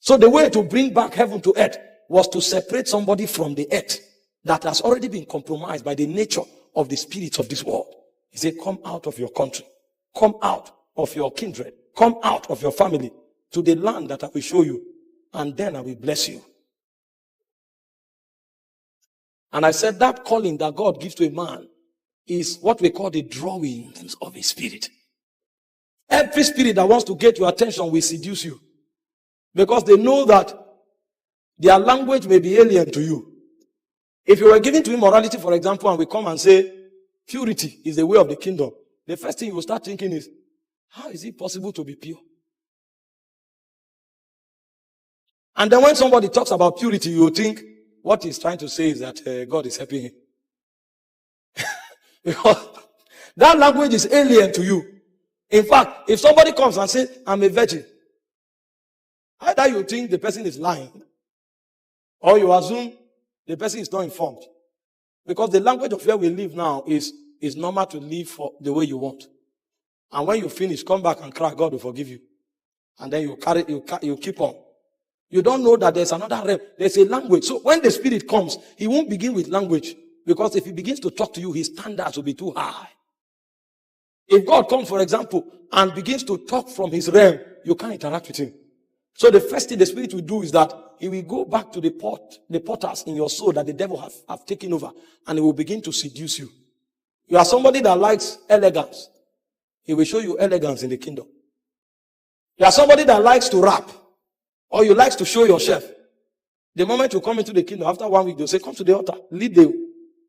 So the way to bring back heaven to earth was to separate somebody from the earth that has already been compromised by the nature of the spirits of this world. He said, come out of your country. Come out of your kindred. Come out of your family to the land that I will show you. And then I will bless you. And I said that calling that God gives to a man is what we call the drawing of a spirit. Every spirit that wants to get your attention will seduce you. Because they know that their language may be alien to you. If you were given to immorality, for example, and we come and say, purity is the way of the kingdom, the first thing you will start thinking is, how is it possible to be pure? And then when somebody talks about purity, you think what he's trying to say is that God is helping him. Because that language is alien to you. In fact, if somebody comes and says, I'm a virgin, either you think the person is lying, or you assume the person is not informed. Because the language of where we live now is normal to live for the way you want. And when you finish, come back and cry, God will forgive you. And then you keep on. You don't know that there's another realm. There's a language. So when the spirit comes, he won't begin with language. Because if he begins to talk to you, his standards will be too high. If God comes, for example, and begins to talk from his realm, you can't interact with him. So the first thing the spirit will do is that he will go back to the potters in your soul that the devil have taken over, and he will begin to seduce you. You are somebody that likes elegance. He will show you elegance in the kingdom. You are somebody that likes to rap, or you like to show yourself. The moment you come into the kingdom, after 1 week, they'll say, come to the altar, lead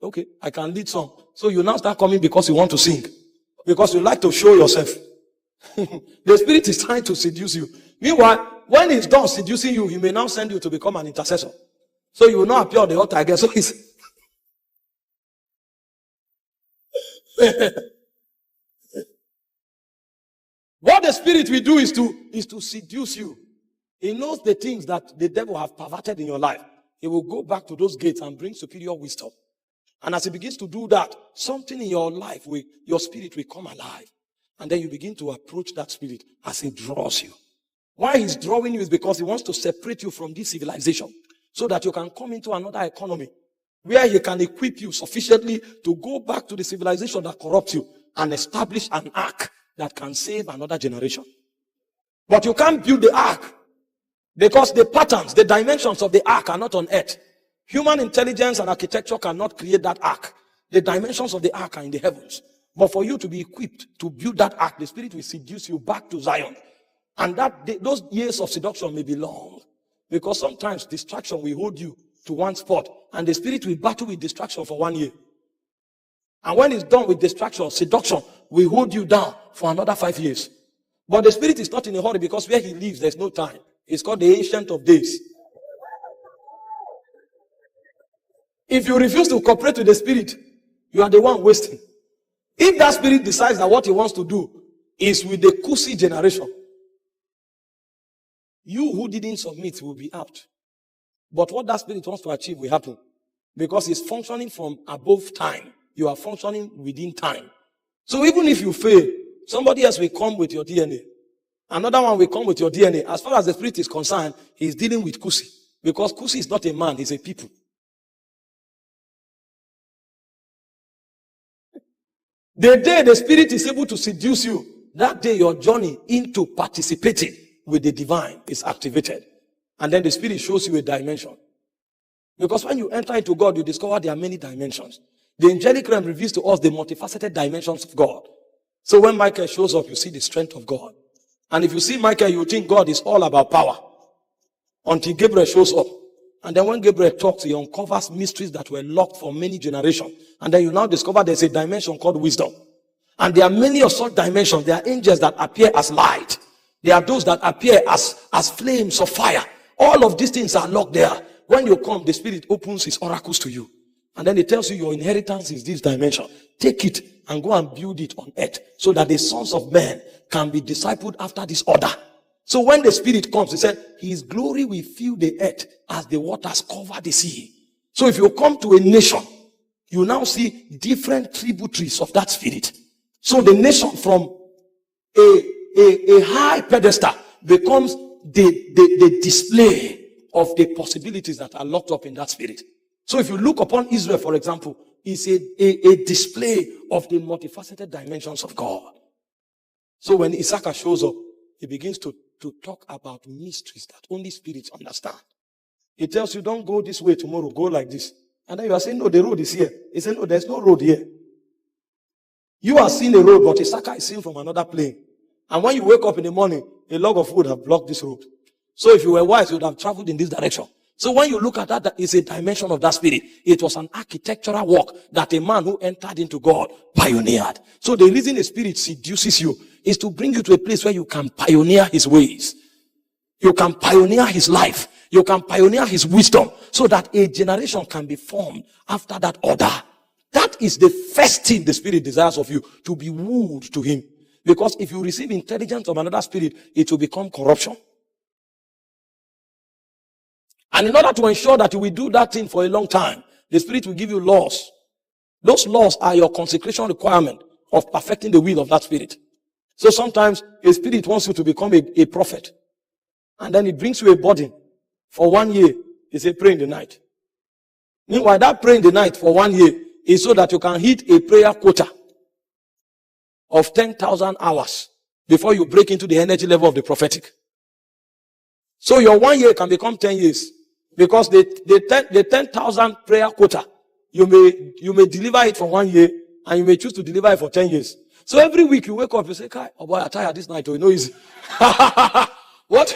okay, I can lead some. So you now start coming because you want to sing. Because you like to show yourself. The spirit is trying to seduce you. Meanwhile, when he's done seducing you, he may now send you to become an intercessor. So you will not appear on the altar again. So he's what the spirit will do is to seduce you. He knows the things that the devil have perverted in your life. He will go back to those gates and bring superior wisdom. And as he begins to do that, something in your life, your spirit will come alive. And then you begin to approach that spirit as he draws you. Why he's drawing you is because he wants to separate you from this civilization so that you can come into another economy where he can equip you sufficiently to go back to the civilization that corrupts you and establish an ark that can save another generation. But you can't build the ark because the patterns, the dimensions of the ark are not on earth. Human intelligence and architecture cannot create that ark. The dimensions of the ark are in the heavens. But for you to be equipped to build that ark, the spirit will seduce you back to Zion. And those years of seduction may be long. Because sometimes distraction will hold you to one spot. And the spirit will battle with distraction for 1 year. And when it's done with distraction, seduction will hold you down for another 5 years. But the spirit is not in a hurry because where he lives, there's no time. It's called the Ancient of Days. If you refuse to cooperate with the spirit, you are the one wasting. If that spirit decides that what he wants to do is with the Kusi generation, you who didn't submit will be out. But what that spirit wants to achieve will happen. Because it's functioning from above time. You are functioning within time. So even if you fail, somebody else will come with your DNA. Another one will come with your DNA. As far as the spirit is concerned, he's dealing with Kusi. Because Kusi is not a man, he's a people. The day the spirit is able to seduce you, that day your journey into participating with the divine is activated. And then the spirit shows you a dimension. Because when you enter into God, you discover there are many dimensions. The angelic realm reveals to us the multifaceted dimensions of God. So when Michael shows up, you see the strength of God. And if you see Michael, you think God is all about power. Until Gabriel shows up. And then when Gabriel talks, he uncovers mysteries that were locked for many generations. And then you now discover there's a dimension called wisdom. And there are many of such dimensions. There are angels that appear as light. There are those that appear as flames of fire. All of these things are locked there. When you come, the spirit opens his oracles to you. And then it tells you your inheritance is this dimension. Take it and go and build it on earth so that the sons of men can be discipled after this order. So when the spirit comes, he said, his glory will fill the earth as the waters cover the sea. So if you come to a nation, you now see different tributaries of that spirit. So the nation from a high pedestal becomes the display of the possibilities that are locked up in that spirit. So if you look upon Israel, for example, it's a display of the multifaceted dimensions of God. So when Issachar shows up, he begins to talk about mysteries that only spirits understand. He tells you, don't go this way tomorrow, go like this. And then you are saying, no, the road is here. He said, no, there's no road here. You are seeing a road, but Issachar is seen from another plane. And when you wake up in the morning, a log of wood have blocked this road. So if you were wise, you would have traveled in this direction. So when you look at that, it's a dimension of that spirit. It was an architectural work that a man who entered into God pioneered. So the reason a spirit seduces you is to bring you to a place where you can pioneer his ways. You can pioneer his life. You can pioneer his wisdom so that a generation can be formed after that order. That is the first thing the spirit desires of you, to be wooed to him. Because if you receive intelligence of another spirit, it will become corruption. And in order to ensure that you will do that thing for a long time, the spirit will give you laws. Those laws are your consecration requirement of perfecting the will of that spirit. So sometimes a spirit wants you to become a prophet. And then it brings you a burden. For 1 year, he says, pray in the night. Meanwhile, that pray in the night for 1 year is so that you can hit a prayer quota of 10,000 hours before you break into the energy level of the prophetic. So your 1 year can become 10 years. Because the 10,000 prayer quota, you may deliver it for 1 year, and you may choose to deliver it for 10 years. So every week you wake up, you say, oh boy, I'm tired this night, oh, you know easy. What?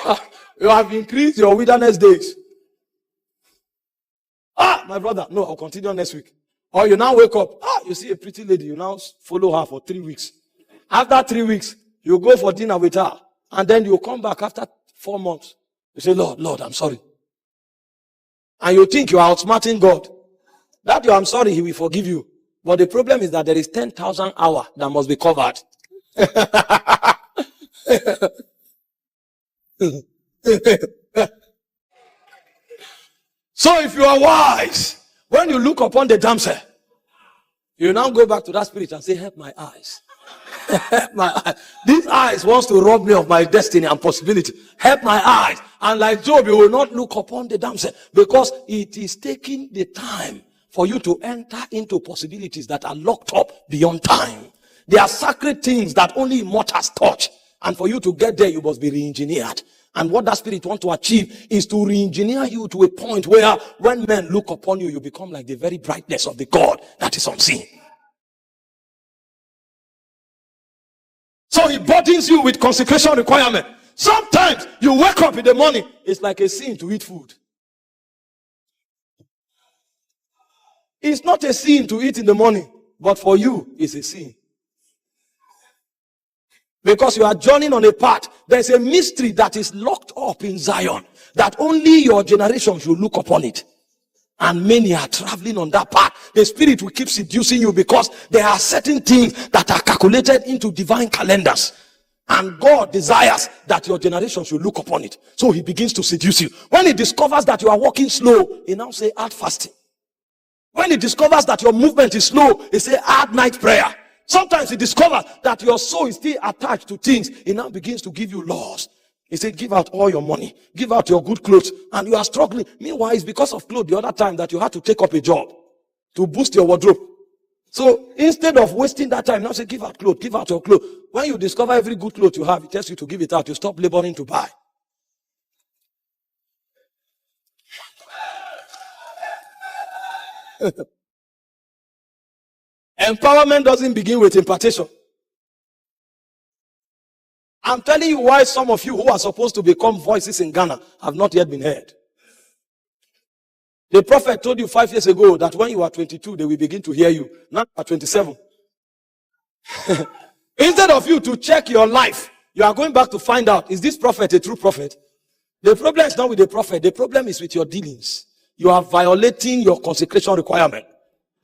You have increased your wilderness days. My brother, no, I'll continue next week. Or you now wake up, you see a pretty lady, you now follow her for 3 weeks. After 3 weeks, you go for dinner with her, and then you come back after 4 months. You say, Lord, I'm sorry. And you think you are outsmarting God. That you, I'm sorry, he will forgive you. But the problem is that there is 10,000 hours that must be covered. So if you are wise, when you look upon the damsel, you now go back to that spirit and say, help my eyes. Help my eyes. These eyes wants to rob me of my destiny and possibility. Help my eyes. And like Job, you will not look upon the damsel because it is taking the time for you to enter into possibilities that are locked up beyond time. They are sacred things that only immortals touch. And for you to get there, you must be re-engineered. And what that spirit wants to achieve is to re-engineer you to a point where when men look upon you, you become like the very brightness of the God that is unseen. So he burdens you with consecration requirement. Sometimes you wake up in the morning, it's like a sin to eat food. It's not a sin to eat in the morning, but for you, it's a sin. Because you are journeying on a path. There's a mystery that is locked up in Zion, that only your generation should look upon it. And many are traveling on that path. The spirit will keep seducing you because there are certain things that are calculated into divine calendars. And God desires that your generation should look upon it. So he begins to seduce you. When he discovers that you are walking slow, he now say add fasting. When he discovers that your movement is slow, he say add night prayer. Sometimes he discovers that your soul is still attached to things. He now begins to give you laws. He said, give out all your money. Give out your good clothes. And you are struggling. Meanwhile, it's because of clothes the other time that you had to take up a job to boost your wardrobe. So instead of wasting that time, now say, give out clothes. Give out your clothes. When you discover every good clothes you have, it tells you to give it out. You stop laboring to buy. Empowerment doesn't begin with impartation. I'm telling you why some of you who are supposed to become voices in Ghana have not yet been heard. The prophet told you 5 years ago that when you are 22, they will begin to hear you. Now you are 27. Instead of you to check your life, you are going back to find out, is this prophet a true prophet? The problem is not with the prophet. The problem is with your dealings. You are violating your consecration requirement.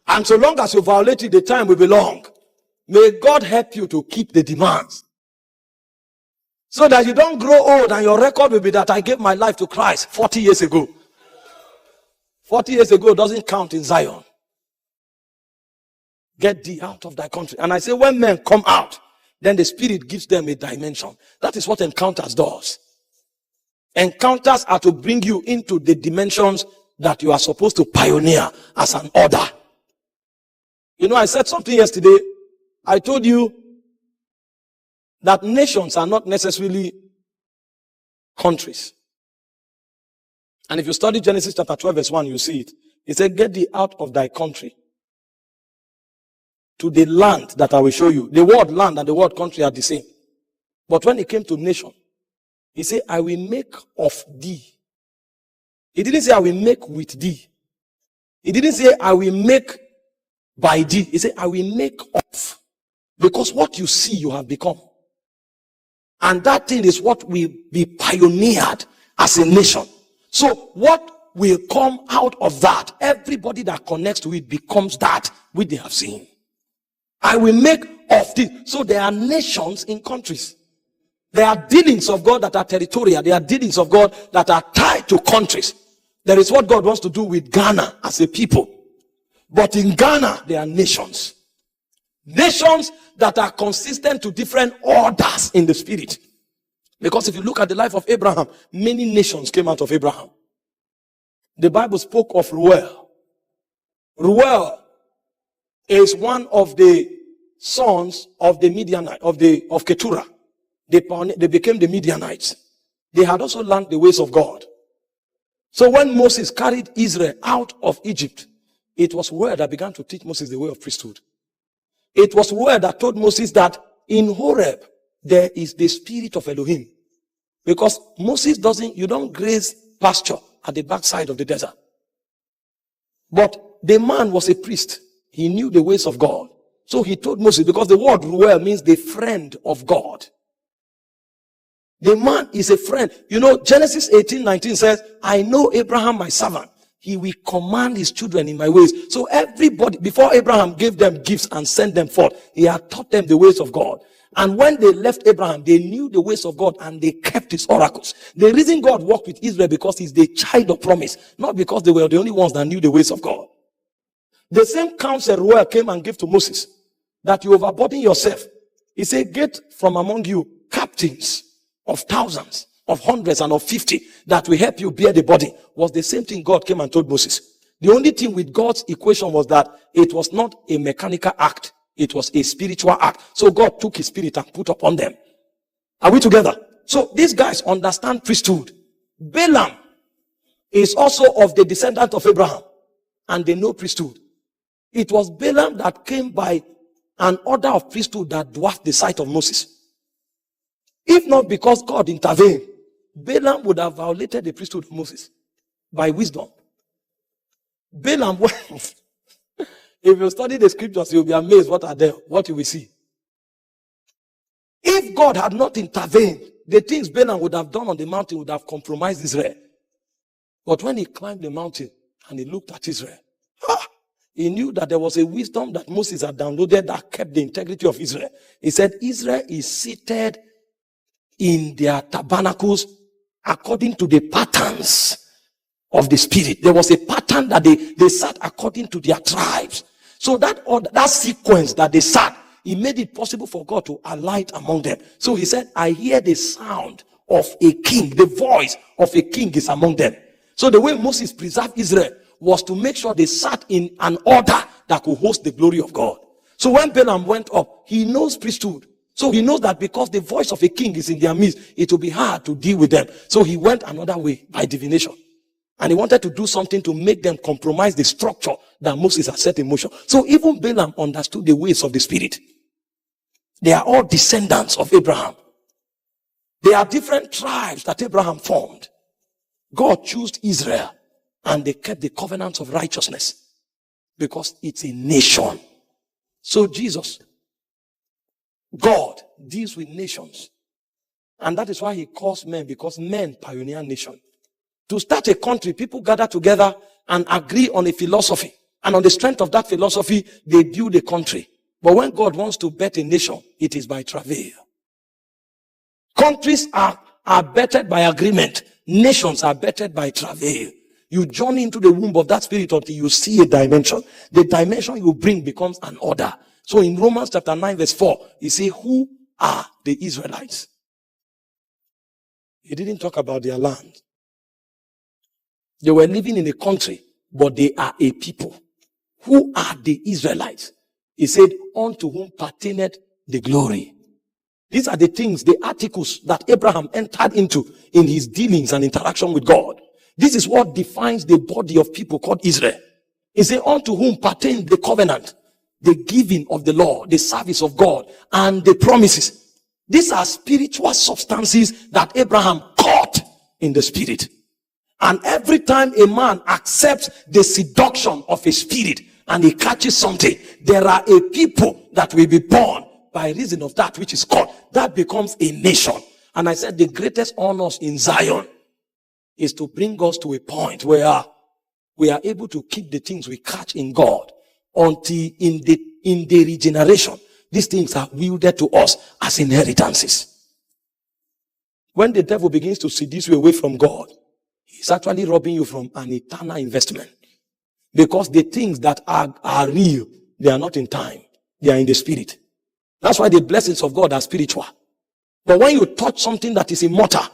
And so long as you violate it, the time will be long. May God help you to keep the demands. So that you don't grow old and your record will be that I gave my life to Christ 40 years ago. 40 years ago doesn't count in Zion. Get thee out of thy country. And I say when men come out, then the spirit gives them a dimension. That is what encounters does. Encounters are to bring you into the dimensions that you are supposed to pioneer as an order. You know, I said something yesterday. I told you that nations are not necessarily countries. And if you study Genesis chapter 12 verse 1, you see it. It said, get thee out of thy country to the land that I will show you. The word land and the word country are the same. But when it came to nation, he said, I will make of thee. He didn't say, I will make with thee. He didn't say, I will make by thee. He said, I will make of. Because what you see, you have become. And that thing is what will be pioneered as a nation. So what will come out of that? Everybody that connects to it becomes that which they have seen. I will make of thee. So there are nations in countries. There are dealings of God that are territorial. There are dealings of God that are tied to countries. There is what God wants to do with Ghana as a people. But in Ghana, there are nations. Nations that are consistent to different orders in the spirit. Because if you look at the life of Abraham, many nations came out of Abraham. The Bible spoke of Ruel. Ruel is one of the sons of the Midianite, of Keturah. They became the Midianites. They had also learned the ways of God. So when Moses carried Israel out of Egypt, it was Ruel that began to teach Moses the way of priesthood. It was Ruel that told Moses that in Horeb, there is the spirit of Elohim. Because Moses you don't graze pasture at the backside of the desert. But the man was a priest. He knew the ways of God. So he told Moses, because the word Ruel means the friend of God. The man is a friend. You know, Genesis 18:19 says, I know Abraham my servant. He will command his children in my ways. So everybody, before Abraham gave them gifts and sent them forth, he had taught them the ways of God. And when they left Abraham, they knew the ways of God and they kept his oracles. The reason God worked with Israel because he's the child of promise, not because they were the only ones that knew the ways of God. The same counsel Ruel came and gave to Moses, that you overburden yourself. He said, get from among you captains of thousands, of hundreds, and of 50 that will help you bear the body. Was the same thing God came and told Moses. The only thing with God's equation was that it was not a mechanical act. It was a spiritual act. So God took his spirit and put upon them. Are we together? So these guys understand priesthood. Balaam is also of the descendant of Abraham. And they know priesthood. It was Balaam that came by an order of priesthood that dwarfed the sight of Moses. If not because God intervened, Balaam would have violated the priesthood of Moses by wisdom. Balaam, if you study the scriptures, you'll be amazed what you will see. If God had not intervened, the things Balaam would have done on the mountain would have compromised Israel. But when he climbed the mountain and he looked at Israel, he knew that there was a wisdom that Moses had downloaded that kept the integrity of Israel. He said, Israel is seated in their tabernacles according to the patterns of the spirit. There was a pattern that they sat according to their tribes. So that sequence that they sat, it made it possible for God to alight among them. So he said, I hear the sound of a king. The voice of a king is among them. So the way Moses preserved Israel was to make sure they sat in an order that could host the glory of God. So when Balaam went up, he knows priesthood. So he knows that because the voice of a king is in their midst, it will be hard to deal with them. So he went another way by divination. And he wanted to do something to make them compromise the structure that Moses had set in motion. So even Balaam understood the ways of the spirit. They are all descendants of Abraham. They are different tribes that Abraham formed. God chose Israel and they kept the covenants of righteousness because it's a nation. So Jesus, God deals with nations. And that is why he calls men, because men pioneer nation. To start a country, people gather together and agree on a philosophy. And on the strength of that philosophy, they build a country. But when God wants to bet a nation, it is by travail. Countries are bettered by agreement. Nations are bettered by travail. You journey into the womb of that spirit until you see a dimension. The dimension you bring becomes an order. So in Romans chapter 9 verse 4, he says, who are the Israelites? He didn't talk about their land. They were living in a country, but they are a people. Who are the Israelites? He said, unto whom pertaineth the glory. These are the things, the articles that Abraham entered into in his dealings and interaction with God. This is what defines the body of people called Israel. He said, unto whom pertains the covenant, the giving of the law, the service of God, and the promises. These are spiritual substances that Abraham caught in the spirit. And every time a man accepts the seduction of a spirit and he catches something, there are a people that will be born by reason of that which is caught. That becomes a nation. And I said the greatest honors in Zion is to bring us to a point where we are able to keep the things we catch in God until in the regeneration, these things are wielded to us as inheritances. When the devil begins to seduce you away from God, he's actually robbing you from an eternal investment. Because the things that are real, they are not in time. They are in the spirit. That's why the blessings of God are spiritual. But when you touch something that is immortal,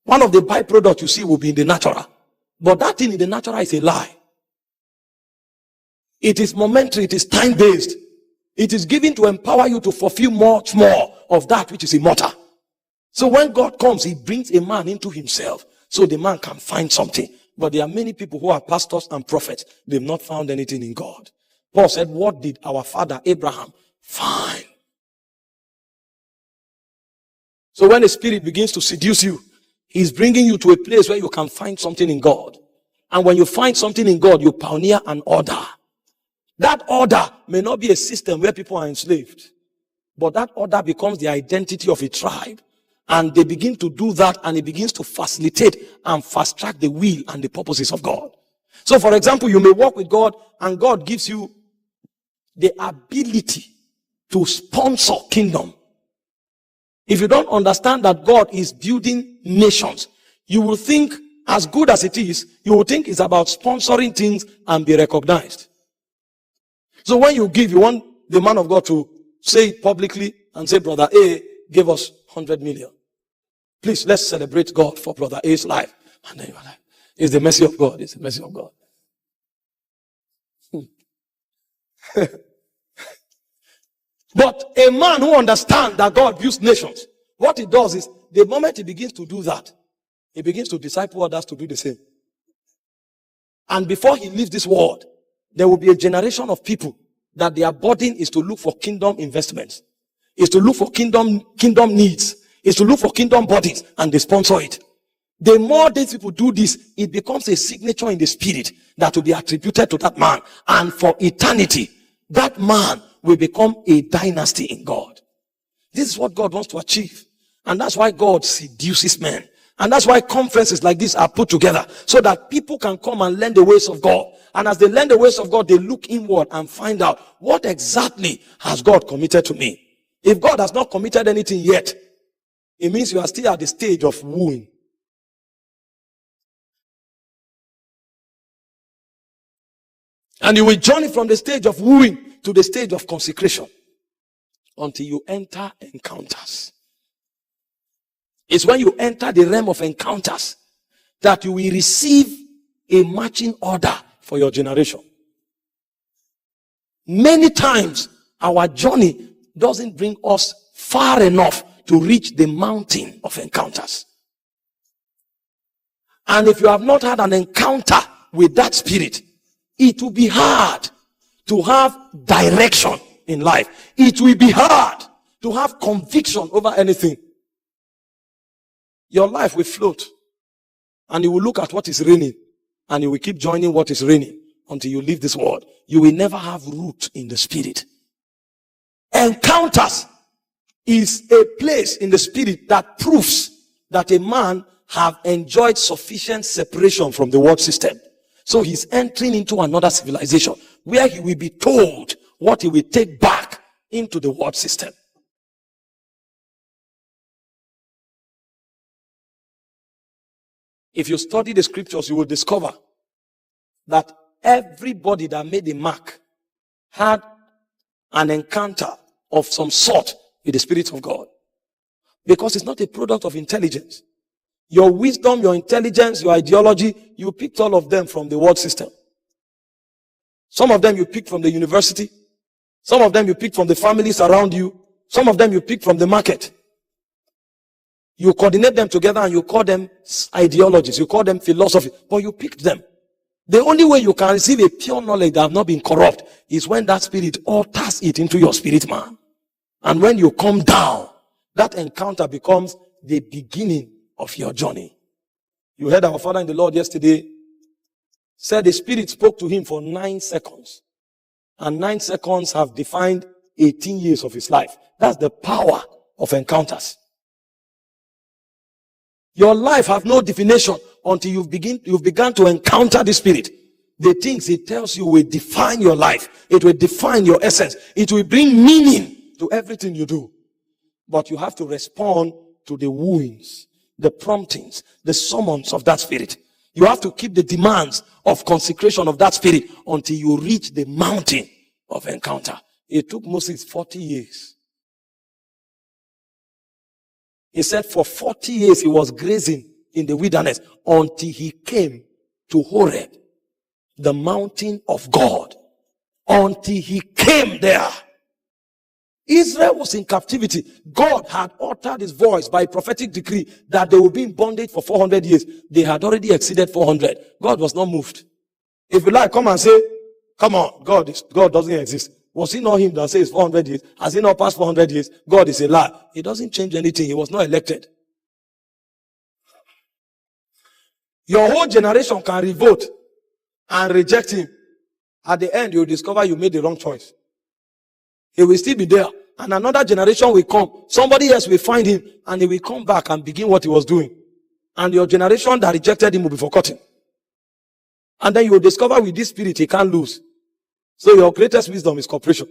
one of the byproducts you see will be in the natural. But that thing in the natural is a lie. It is momentary. It is time-based. It is given to empower you to fulfill much more of that which is immortal. So when God comes, he brings a man into himself so the man can find something. But there are many people who are pastors and prophets. They've not found anything in God. Paul said, what did our father Abraham find? So when the spirit begins to seduce you, he's bringing you to a place where you can find something in God. And when you find something in God, you pioneer an order. That order may not be a system where people are enslaved, but that order becomes the identity of a tribe. And they begin to do that, and it begins to facilitate and fast track the will and the purposes of God. So for example, you may walk with God and God gives you the ability to sponsor kingdom. If you don't understand that God is building nations, you will think, as good as it is, you will think it's about sponsoring things and be recognized. So when you give, you want the man of God to say it publicly and say, Brother A gave us 100 million. Please, let's celebrate God for Brother A's life. And then you are like, it's the mercy of God. It's the mercy of God. But a man who understands that God builds nations, what he does is, the moment he begins to do that, he begins to disciple others to do the same. And before he leaves this world, there will be a generation of people that their burden is to look for kingdom investments, is to look for kingdom needs, is to look for kingdom bodies, and they sponsor it. The more these people do this, it becomes a signature in the spirit that will be attributed to that man. And for eternity, that man will become a dynasty in God. This is what God wants to achieve. And that's why God seduces men. And that's why conferences like this are put together, so that people can come and learn the ways of God. And as they learn the ways of God, they look inward and find out, what exactly has God committed to me? If God has not committed anything yet, it means you are still at the stage of wooing. And you will journey from the stage of wooing to the stage of consecration until you enter encounters. It's when you enter the realm of encounters that you will receive a marching order for your generation. Many times, our journey doesn't bring us far enough to reach the mountain of encounters. And if you have not had an encounter with that spirit, it will be hard to have direction in life. It will be hard to have conviction over anything. Your life will float, and you will look at what is raining, and you will keep joining what is raining until you leave this world. You will never have root in the spirit. Encounters is a place in the spirit that proves that a man have enjoyed sufficient separation from the world system. So he's entering into another civilization where he will be told what he will take back into the world system. If you study the scriptures, you will discover that everybody that made a mark had an encounter of some sort with the Spirit of God. Because it's not a product of intelligence. Your wisdom, your intelligence, your ideology, you picked all of them from the world system. Some of them you picked from the university. Some of them you picked from the families around you. Some of them you picked from the market. You coordinate them together and you call them ideologies. You call them philosophy. But you picked them. The only way you can receive a pure knowledge that has not been corrupt is when that spirit alters it into your spirit man. And when you come down, that encounter becomes the beginning of your journey. You heard our father in the Lord yesterday said the spirit spoke to him for 9 seconds. And 9 seconds have defined 18 years of his life. That's the power of encounters. Your life have no definition until you've begun to encounter the spirit. The things it tells you will define your life. It will define your essence. It will bring meaning to everything you do. But you have to respond to the wooings, the promptings, the summons of that spirit. You have to keep the demands of consecration of that spirit until you reach the mountain of encounter. It took Moses 40 years. He said for 40 years he was grazing in the wilderness until he came to Horeb, the mountain of God. Until he came there. Israel was in captivity. God had uttered his voice by prophetic decree that they would be in bondage for 400 years. They had already exceeded 400. God was not moved. If you like, come and say, come on, God doesn't exist. Was it not him that says 400 years? Has he not passed 400 years? God is a lie. It doesn't change anything. He was not elected. Your whole generation can revolt and reject him. At the end, you'll discover you made the wrong choice. He will still be there. And another generation will come. Somebody else will find him. And he will come back and begin what he was doing. And your generation that rejected him will be forgotten. And then you will discover with this spirit he can't lose. So your greatest wisdom is cooperation.